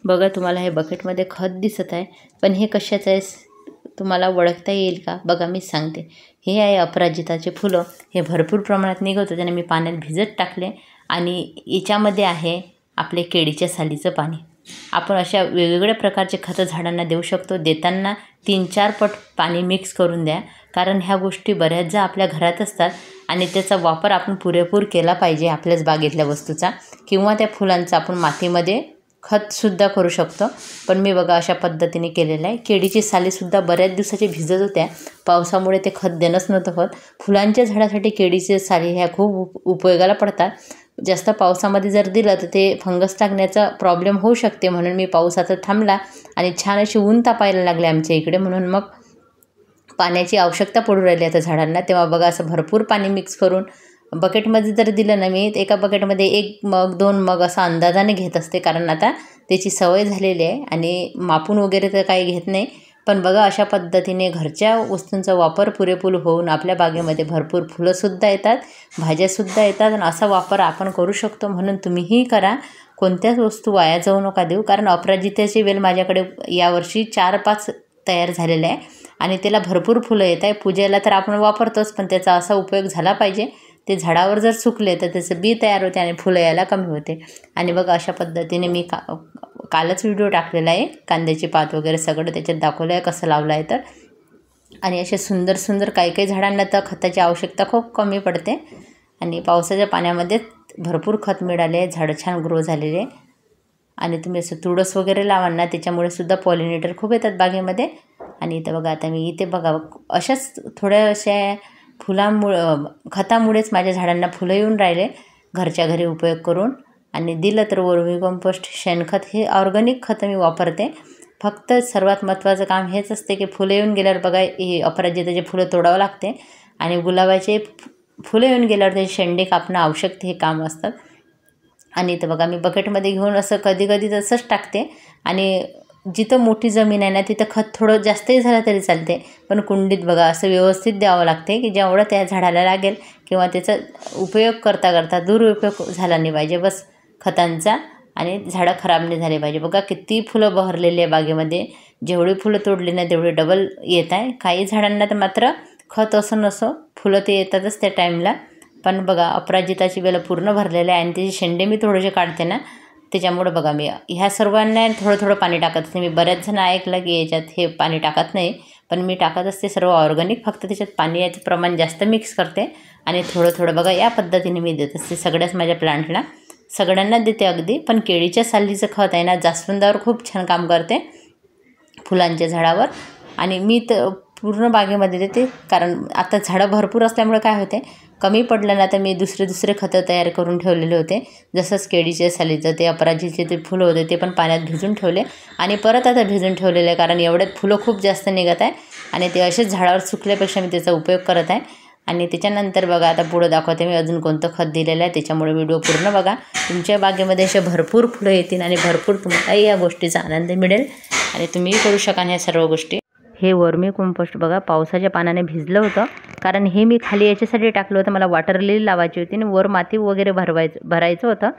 बघा तुम्हाला हे बकेटमध्ये खत दिसत आहे, पण हे कशाचं आहे तुम्हाला ओळखता येईल का? बघा मी सांगते. हे आहे अपराजिताचे फुलं. हे भरपूर प्रमाणात निघत होते आणि मी पाण्यात भिजत टाकले आणि याच्यामध्ये आहे आपले केळीच्या सालीचं पाणी. आपण अशा वेगवेगळ्या प्रकारचे खतं झाडांना देऊ शकतो. देताना 3-4 पट पाणी मिक्स करून द्या, कारण ह्या गोष्टी बऱ्याचदा आपल्या घरात असतात आणि त्याचा वापर आपण पुरेपूर केला पाहिजे आपल्याच बागेतल्या वस्तूचा, किंवा त्या फुलांचा आपण मातीमध्ये खतसुद्धा करू शकतो. पण मी बघा अशा पद्धतीने केलेलं आहे. केळीची सालीसुद्धा बऱ्याच दिवसाची भिजत होत्या, पावसामुळे ते खत देणंच नव्हतं होत. फुलांच्या झाडासाठी केळीचे साली ह्या खूप उपयोगाला पडतात. जास्त पावसामध्ये जर दिलं तर ते फंगस लागण्याचा प्रॉब्लेम होऊ शकते, म्हणून मी पाऊस आता थांबला आणि छान अशी ऊन तापायला लागले आमच्या इकडे, म्हणून मग पाण्याची आवश्यकता पडू राहिली आता झाडांना. तेव्हा बघा असं भरपूर पाणी मिक्स करून बकेटमध्ये जर दिलं ना, मी एका बकेटमध्ये 1 मग 2 मग असा अंदाजाने घेत असते, कारण आता त्याची सवय झालेली आहे आणि मापून वगैरे तर काही घेत नाही. पण बघा अशा पद्धतीने घरच्या वस्तूंचा वापर पुरेपूर होऊन आपल्या बागेमध्ये भरपूर फुलंसुद्धा येतात, भाज्यासुद्धा येतात आणि असा वापर आपण करू शकतो. म्हणून तुम्हीही करा. कोणत्याच वस्तू वाया जाऊ नका देऊ, कारण अपराजिताची वेल माझ्याकडे यावर्षी 4-5 तयार झालेला आहे आणि त्याला भरपूर फुलं येत आहे. पूजेला तर आपण वापरतोच, पण त्याचा असा उपयोग झाला पाहिजे. ते झाडावर जर सुकले तर त्याचं बी तयार होते आणि फुलं यायला कमी होते. आणि बघा अशा पद्धतीने मी कालच व्हिडिओ टाकलेला आहे, कांद्याची पात वगैरे सगळं त्याच्यात दाखवलं आहे कसं लावलं आहे तर. आणि असे सुंदर सुंदर काही काही झाडांना तर खताची आवश्यकता खूप कमी पडते आणि पावसाच्या पाण्यामध्ये भरपूर खत मिळाले, झाडं छान ग्रो झालेले. आणि तुम्ही असं तुळस वगैरे लावा ना, त्याच्यामुळे सुद्धा पॉलिनेटर खूप येतात बागेमध्ये. आणि इथं बघा आता मी इथे बघा अशाच थोड्याशा खतामुळेच माझ्या झाडांना फुलं येऊन राहिले घरच्या घरी उपयोग करून. आणि दिलं तर वर्मी कंपोस्ट, शेणखत हे ऑर्गॅनिक खतं मी वापरते. फक्त सर्वात महत्त्वाचं काम हेच असते की फुलं येऊन गेल्यावर बघा हे अपराजिताचे फुलं तोडावं लागते आणि गुलाबाचे फुलं येऊन गेल्यावर त्याचे शेंडे कापणं आवश्यक हे काम असतात. आणि इथं बघा मी बकेटमध्ये घेऊन असं कधी कधी तसंच टाकते. आणि जिथं मोठी जमीन आहे ना तिथं खत थोडं जास्तही झालं तरी चालते, पण कुंडीत बघा असं व्यवस्थित द्यावं लागते की जेवढं त्या झाडाला लागेल, किंवा त्याचा उपयोग करता करता दुरुपयोग झाला नाही पाहिजे बस खतांचा, आणि झाडं खराब नाही झाले पाहिजे. बघा किती फुलं बहरलेली आहे बागेमध्ये. जेवढी फुलं तोडली ना तेवढे डबल येत आहे. काही झाडांना तर मात्र खत असं नसो, फुलं ते येतातच त्या टाईमला. पण बघा अपराजिताची वेल पूर्ण भरलेलं आहे आणि त्याचे शेंडे मी थोडेसे काढते ना, त्याच्यामुळं बघा मी ह्या सर्वांना थोडं थोडं पाणी टाकत असते. मी बऱ्याच जण ऐकलं की याच्यात हे पाणी टाकत नाही, पण मी टाकत असते सर्व ऑर्गॅनिक. फक्त त्याच्यात पाणी याचं प्रमाण जास्त मिक्स करते आणि थोडं थोडं बघा या पद्धतीने मी देत असते सगळ्याच माझ्या प्लांटला. सगळ्यांना देते अगदी, पण केळीच्या सालीचं खत आहे ना जास्वंदावर खूप छान काम करते, फुलांच्या झाडावर. आणि मी तर पूर्ण बागेमध्ये देते, कारण आता झाडं भरपूर असल्यामुळे काय होते, कमी पडलं ना तर मी दुसरे खतं तयार करून ठेवलेले होते. जसंच केळीच्या सालीचं ते अपराजीचे ते फुलं होते ते पण पाण्यात भिजून ठेवले आणि परत आता भिजून ठेवलेलं आहे, कारण एवढ्यात फुलं खूप जास्त निघत आहे आणि ते असेच झाडावर सुकल्यापेक्षा मी त्याचा उपयोग करत आहे. आणि त्याच्यानंतर बघा आता पुढं दाखवते मी अजून कोणतं खत दिलेलं आहे, त्याच्यामुळे व्हिडिओ पूर्ण बघा. तुमच्या बागेमध्ये असे भरपूर फुलं येतील आणि भरपूर तुम्हालाही या गोष्टीचा आनंद मिळेल आणि तुम्हीही करू शकाल ह्या सर्व गोष्टी. हे वर्मी कंपोस्ट बघा पावसाच्या पाण्याने भिजलं होतं, कारण हे मी खाली याच्यासाठी टाकलं होतं, मला वॉटर लिली लावायची होती आणि वर माती वगैरे भरायचं होतं.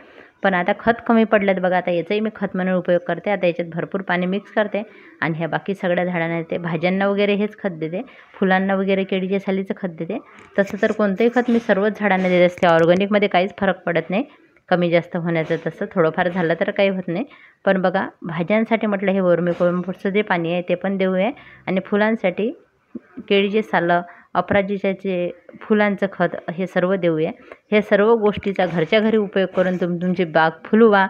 पण आता खत कमी पडलं बघा, आता याचाही मी खत म्हणून उपयोग करते. आता याच्यात भरपूर पाणी मिक्स करते आणि ह्या बाकी सगळ्या झाडांना देते. भाज्यांना वगैरे हेच खत देते, फुलांना वगैरे केळीच्या सालीचं खत देते. तसं तर कोणतंही खत मी सर्वच झाडांना देत असते. ऑर्गॅनिकमध्ये काहीच फरक पडत नाही कमी जास्त होण्याचं, तसं थोडंफार झालं तर काही होत नाही. पण बघा भाज्यांसाठी म्हटलं हे वर्मी कंपोस्टचं जे पाणी आहे ते पण देऊया आणि फुलांसाठी केळीचे सालं, अपराजिताचे फुलांचं खत हे सर्व देऊया. हे सर्व गोष्टीचा घरच्या घरी उपयोग करून तुमची बाग फुलवा.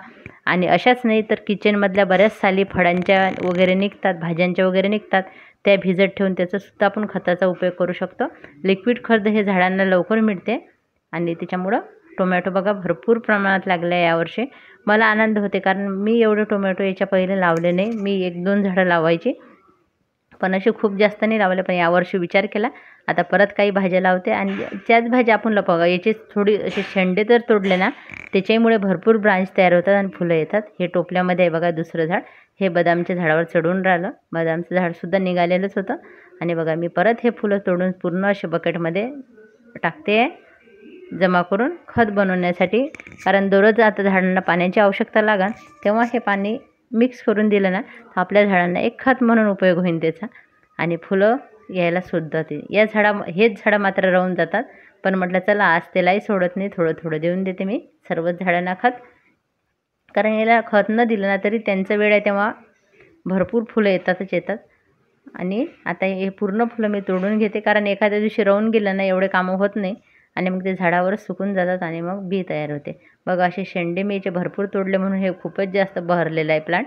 आणि अशाच नाही तर किचनमधल्या बऱ्याच साली फळांच्या वगैरे निघतात, भाज्यांच्या वगैरे निघतात, त्या भिजत ठेवून त्याचासुद्धा आपण खताचा उपयोग करू शकतो. लिक्विड खत हे झाडांना लवकर मिळते आणि त्याच्यामुळं टोमॅटो बघा भरपूर प्रमाणात लागले आहे यावर्षी. मला आनंद होते, कारण मी एवढे टोमॅटो याच्या पहिले लावले नाही. मी 1-2 झाडं लावायची, पण असे खूप जास्त नाही लावले. पण यावर्षी विचार केला आता परत काही भाज्या लावते आणि त्याच भाज्या आपण लपवा. याचे थोडी असे शेंडे जर तोडले ना त्याच्यामुळे भरपूर ब्रांच तयार होतात आणि फुलं येतात. हे टोपल्यामध्ये आहे बघा दुसरं झाड, हे बदामच्या झाडावर चढून राहिलं. बदामचं झाडसुद्धा निघालेलंच होतं. आणि बघा मी परत हे फुलं तोडून पूर्ण असे बकेटमध्ये टाकते जमा करून खत बनवण्यासाठी, कारण दररोज आता झाडांना पाण्याची आवश्यकता लागेल, तेव्हा हे पाणी मिक्स करून दिलं ना तर आपल्या झाडांना एक खत म्हणून उपयोग होईल त्याचा आणि फुलं यायला सुद्धा ते हेच झाडं मात्र राहून जातात. पण म्हटलं चला आज त्यालाही सोडत नाही, थोडं थोडं देऊन देते मी सर्वच झाडांना खत. कारण याला खत न दिलं ना तरी त्यांचं वेळ आहे तेव्हा भरपूर फुलं येतात. आणि आता हे पूर्ण फुलं मी तोडून घेते, कारण एखाद्या दिवशी राहून गेलं ना एवढे कामं होत नाही आणि मग ते झाडावरच सुकून जातात आणि मग बी तयार होते. बघा असे शेंडे मी याचे भरपूर तोडले म्हणून हे खूपच जास्त बहरलेलं आहे प्लांट.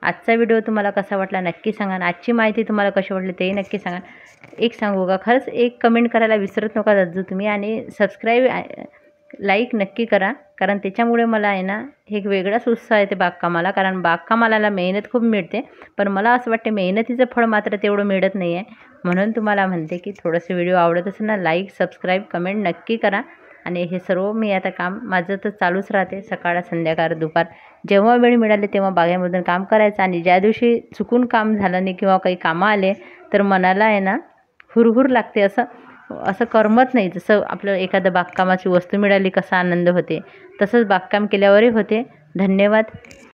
आजचा व्हिडिओ तुम्हाला कसा वाटला नक्की सांगा. आजची माहिती तुम्हाला कशी वाटली तेही नक्की सांगा. एक सांगू का, खरंच एक कमेंट करायला विसरत नका जात तुम्ही, आणि सबस्क्राईब लाईक नक्की करा, कारण त्याच्यामुळे मला आहे ना एक वेगळाच उत्साह येते बागकामाला. कारण बागकामाला मेहनत खूप मिळते, पण मला असं वाटते मेहनतीचं फळ मात्र तेवढं मिळत नाही आहे. म्हणून तुम्हाला म्हणते की थोडंसं व्हिडिओ आवडत असेल ना लाईक सबस्क्राईब कमेंट नक्की करा. आणि हे सर्व मी आता काम माझं तर चालूच राहते, सकाळ संध्याकाळ दुपार जेव्हा वेळ मिळाले तेव्हा बागेमधून काम करायचं. आणि ज्या दिवशी चुकून काम झालं नाही किंवा काही कामं आले तर मनाला आहे ना हुरहुर लागते, असं करमत नाही. जसं आपलं एखादं बागकामाची वस्तू मिळाली कसा आनंद होते, तसंच बागकाम केल्यावरही होते. धन्यवाद.